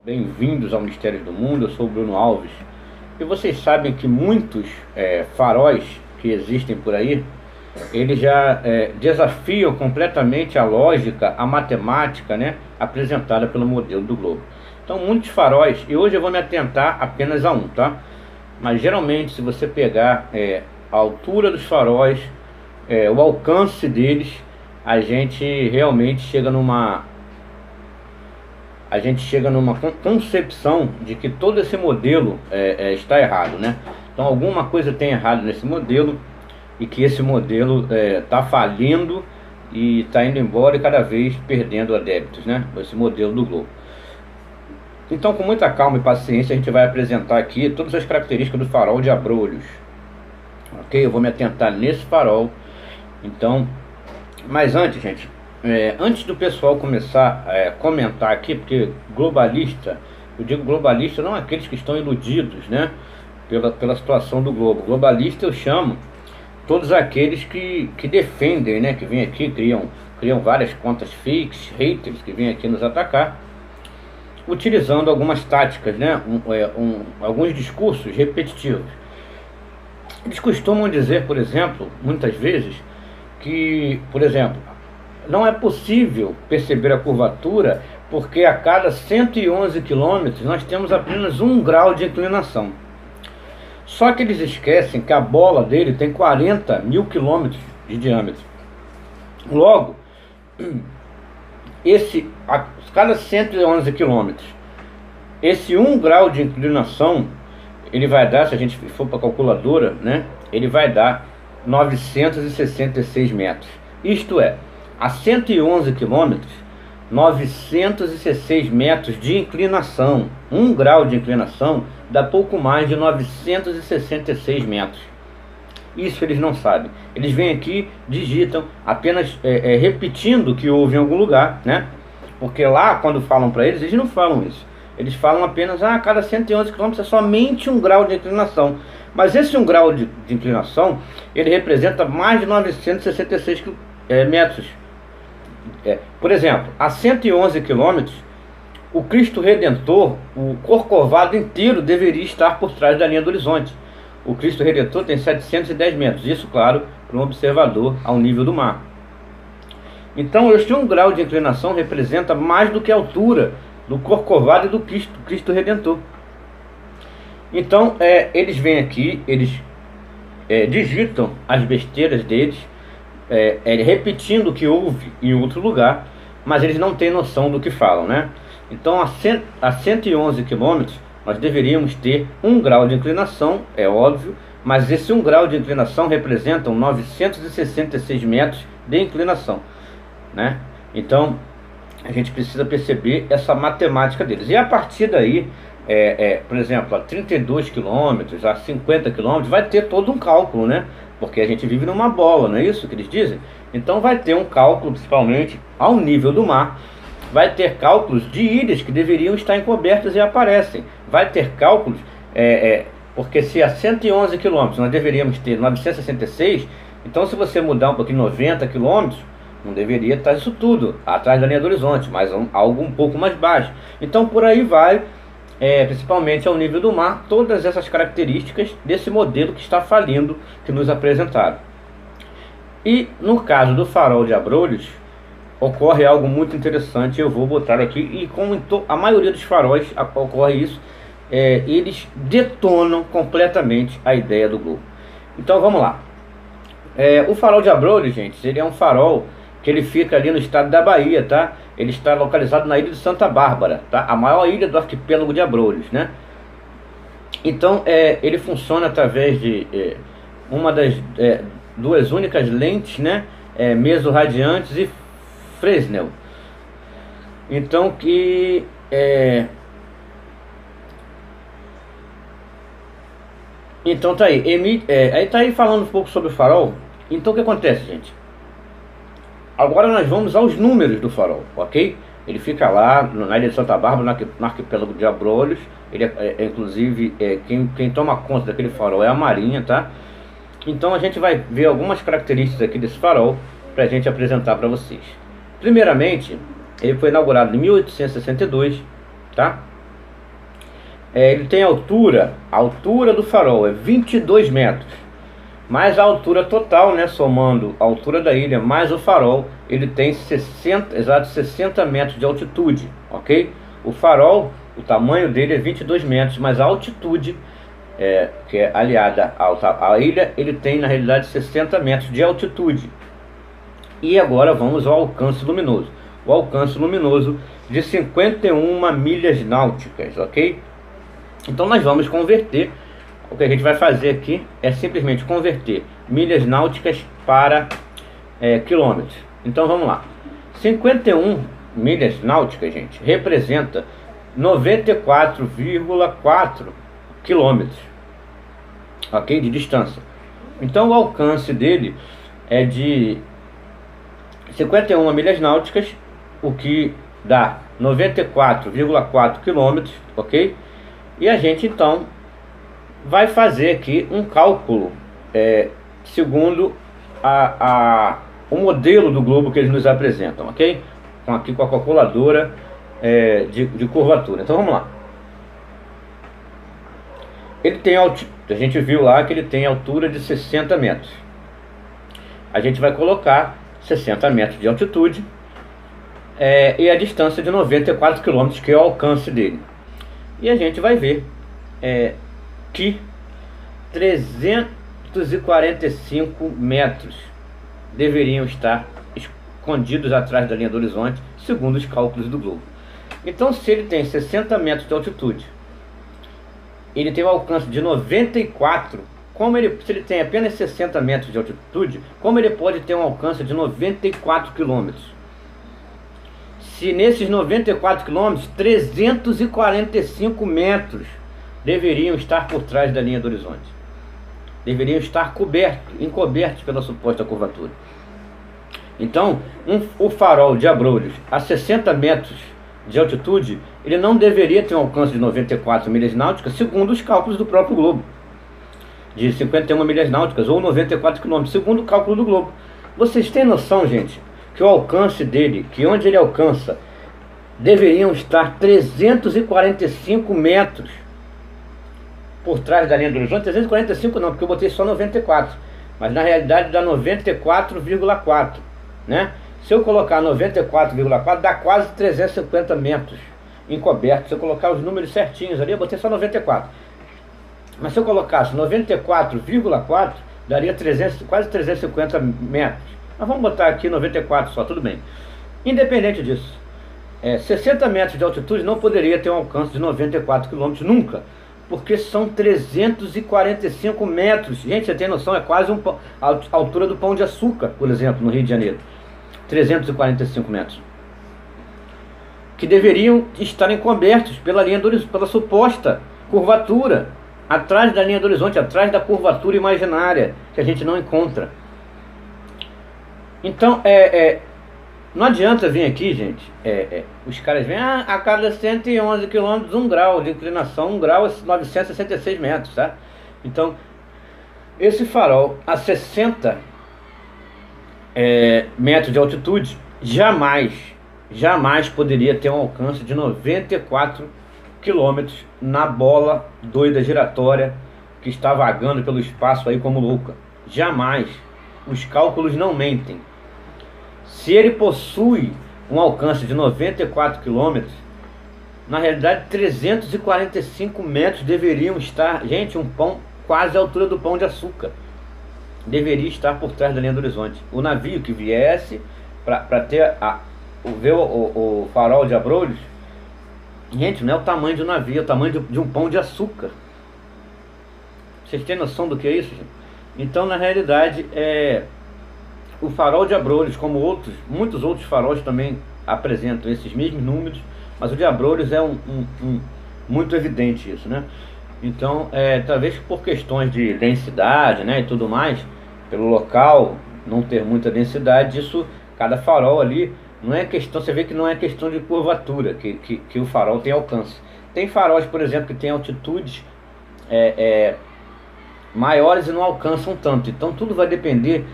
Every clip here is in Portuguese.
Bem-vindos ao Mistérios do Mundo, eu sou o Bruno Alves. E vocês sabem que muitos faróis que existem por aí, eles já desafiam completamente a lógica, a matemática, né, apresentada pelo modelo do globo. Então muitos faróis, e hoje eu vou me atentar apenas a um, tá? Mas geralmente se você pegar a altura dos faróis, o alcance deles, a gente realmente chega numa concepção de que todo esse modelo está errado, né? Então alguma coisa tem errado nesse modelo e que esse modelo está falindo e está indo embora e cada vez perdendo adeptos, né? Esse modelo do globo. Então, com muita calma e paciência, a gente vai apresentar aqui todas as características do farol de Abrolhos. Ok? Eu vou me atentar nesse farol. Então, mas antes, gente, antes do pessoal começar a comentar aqui, porque globalista, eu digo globalista não aqueles que estão iludidos, né, pela situação do globo. Globalista eu chamo todos aqueles que defendem, né, que vêm aqui, criam várias contas fakes, haters, que vêm aqui nos atacar, utilizando algumas táticas, né, alguns discursos repetitivos. Eles costumam dizer, por exemplo, muitas vezes, que, por exemplo, não é possível perceber a curvatura porque a cada 111 quilômetros nós temos apenas 1 grau de inclinação. Só que eles esquecem que a bola dele tem 40 mil quilômetros de diâmetro. Logo, a cada 111 quilômetros, esse 1 grau de inclinação, ele vai dar, se a gente for para a calculadora, né, ele vai dar 966 metros. Isto é, a 111 quilômetros, 906 metros de inclinação. 1 grau de inclinação dá pouco mais de 966 metros. Isso eles não sabem. Eles vêm aqui, digitam, apenas repetindo o que houve em algum lugar, né? Porque lá, quando falam para eles não falam isso. Eles falam apenas, a cada 111 km é somente 1 grau de inclinação. Mas esse 1 grau de inclinação, ele representa mais de 966 metros. Por exemplo, a 111 km, o Cristo Redentor, o Corcovado inteiro deveria estar por trás da linha do horizonte. O Cristo Redentor tem 710 metros, isso, claro, para um observador ao nível do mar. Então, este 1 grau de inclinação representa mais do que a altura do Corcovado e do Cristo Redentor. Então, eles vêm aqui, eles digitam as besteiras deles, repetindo o que houve em outro lugar, mas eles não têm noção do que falam, né? Então, a 111 quilômetros, nós deveríamos ter 1 grau de inclinação, é óbvio, mas esse 1 grau de inclinação representa 966 metros de inclinação, né? Então, a gente precisa perceber essa matemática deles. E a partir daí, por exemplo, a 32 quilômetros, a 50 quilômetros, vai ter todo um cálculo, né? Porque a gente vive numa bola, não é isso que eles dizem? Então vai ter um cálculo, principalmente ao nível do mar. Vai ter cálculos de ilhas que deveriam estar encobertas e aparecem. Vai ter cálculos, porque se a 111 quilômetros nós deveríamos ter 966, então se você mudar um pouquinho 90 quilômetros, não deveria estar isso tudo atrás da linha do horizonte, mas algo um pouco mais baixo. Então por aí vai, principalmente ao nível do mar, todas essas características desse modelo que está falindo, que nos apresentaram. E no caso do farol de Abrolhos, ocorre algo muito interessante, eu vou botar aqui, e como a maioria dos faróis ocorre isso, eles detonam completamente a ideia do globo. Então vamos lá. O farol de Abrolhos, gente, ele é um farol que ele fica ali no estado da Bahia, tá? Ele está localizado na ilha de Santa Bárbara, tá? A maior ilha do arquipélago de Abrolhos, né? Então, ele funciona através de uma das duas únicas lentes, né? Mesorradiantes e Fresnel. Então, então tá aí. Aí tá aí falando um pouco sobre o farol. Então, o que acontece, gente? Agora nós vamos aos números do farol, ok? Ele fica lá na ilha de Santa Bárbara, no arquipélago de Abrolhos. Ele inclusive, quem toma conta daquele farol é a Marinha, tá? Então a gente vai ver algumas características aqui desse farol para a gente apresentar para vocês. Primeiramente, ele foi inaugurado em 1862, tá? ele tem a altura do farol é 22 metros, mais a altura total, né, somando a altura da ilha mais o farol, ele tem 60 metros de altitude, ok? O farol, o tamanho dele é 22 metros, mas a altitude, que é aliada à ilha, ele tem na realidade 60 metros de altitude. E agora vamos ao alcance luminoso. O alcance luminoso de 51 milhas náuticas, ok? Então nós vamos converter. O que a gente vai fazer aqui é simplesmente converter milhas náuticas para quilômetros. Então vamos lá. 51 milhas náuticas, gente, representa 94,4 quilômetros, ok? De distância. Então o alcance dele é de 51 milhas náuticas, o que dá 94,4 quilômetros, ok? E a gente então vai fazer aqui um cálculo segundo o modelo do globo que eles nos apresentam, ok? Então aqui com a calculadora de curvatura. Então vamos lá. Ele tem a gente viu lá que ele tem altura de 60 metros. A gente vai colocar 60 metros de altitude e a distância de 94 km, que é o alcance dele. E a gente vai ver que 345 metros deveriam estar escondidos atrás da linha do horizonte, segundo os cálculos do globo. Então, se ele tem 60 metros de altitude, ele tem um alcance de 94, se ele tem apenas 60 metros de altitude, como ele pode ter um alcance de 94 quilômetros? Se nesses 94 quilômetros, 345 metros deveriam estar por trás da linha do horizonte. Deveriam estar encobertos pela suposta curvatura. Então, o farol de Abrolhos a 60 metros de altitude, ele não deveria ter um alcance de 94 milhas náuticas, segundo os cálculos do próprio globo, de 51 milhas náuticas ou 94 quilômetros, segundo o cálculo do globo. Vocês têm noção, gente, que o alcance dele, que onde ele alcança, deveriam estar 345 metros por trás da linha do horizonte? 345 não, porque eu botei só 94, mas na realidade dá 94,4, né? Se eu colocar 94,4 dá quase 350 metros encobertos. Se eu colocar os números certinhos ali, eu botei só 94, mas se eu colocasse 94,4 daria quase 350 metros. Mas vamos botar aqui 94 só, tudo bem. Independente disso, 60 metros de altitude não poderia ter um alcance de 94 km nunca, porque são 345 metros. Gente, você tem noção, é quase a altura do Pão de Açúcar, por exemplo, no Rio de Janeiro. 345 metros. Que deveriam estar encobertos pela linha do horizonte, pela suposta curvatura, atrás da linha do horizonte, atrás da curvatura imaginária, que a gente não encontra. Então, não adianta vir aqui, gente, os caras vêm, a cada 111 km, 1 grau de inclinação, 1 grau é 966 metros, tá? Então, esse farol a 60 metros de altitude, jamais poderia ter um alcance de 94 km na bola doida giratória que está vagando pelo espaço aí como louca. Jamais. Os cálculos não mentem. Se ele possui um alcance de 94 km, na realidade 345 metros deveriam estar, gente, quase a altura do Pão de Açúcar deveria estar por trás da linha do horizonte. O navio que viesse para ter ver o farol de Abrolhos, gente, não é o tamanho de um navio, é o tamanho de um Pão de Açúcar. Vocês têm noção do que é isso, gente? Então, na realidade, o farol de Abrolhos, como muitos outros faróis também apresentam esses mesmos números, mas o de Abrolhos é muito evidente isso, né? Então, talvez por questões de densidade, né, e tudo mais, pelo local não ter muita densidade, isso, cada farol ali, não é questão, você vê que não é questão de curvatura, que o farol tem alcance. Tem faróis, por exemplo, que tem altitudes maiores e não alcançam tanto. Então tudo vai depender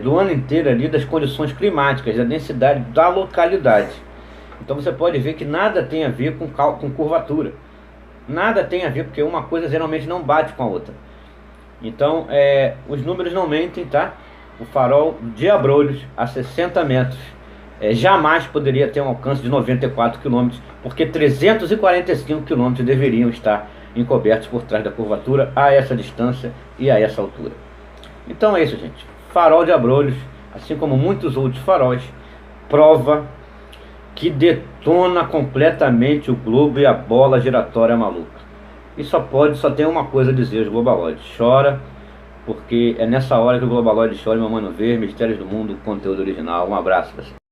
do ano inteiro ali, das condições climáticas, da densidade da localidade. Então você pode ver que nada tem a ver com curvatura. Nada tem a ver, porque uma coisa geralmente não bate com a outra. Então, os números não mentem, tá? O farol de Abrolhos, a 60 metros, jamais poderia ter um alcance de 94 quilômetros, porque 345 quilômetros deveriam estar encobertos por trás da curvatura a essa distância e a essa altura. Então é isso, gente. Farol de Abrolhos, assim como muitos outros faróis, prova que detona completamente o globo e a bola giratória maluca. E só tem uma coisa a dizer: os globaloides. Chora, porque é nessa hora que o globaloide chora, meu mano ver, Mistérios do Mundo, conteúdo original. Um abraço, pessoal.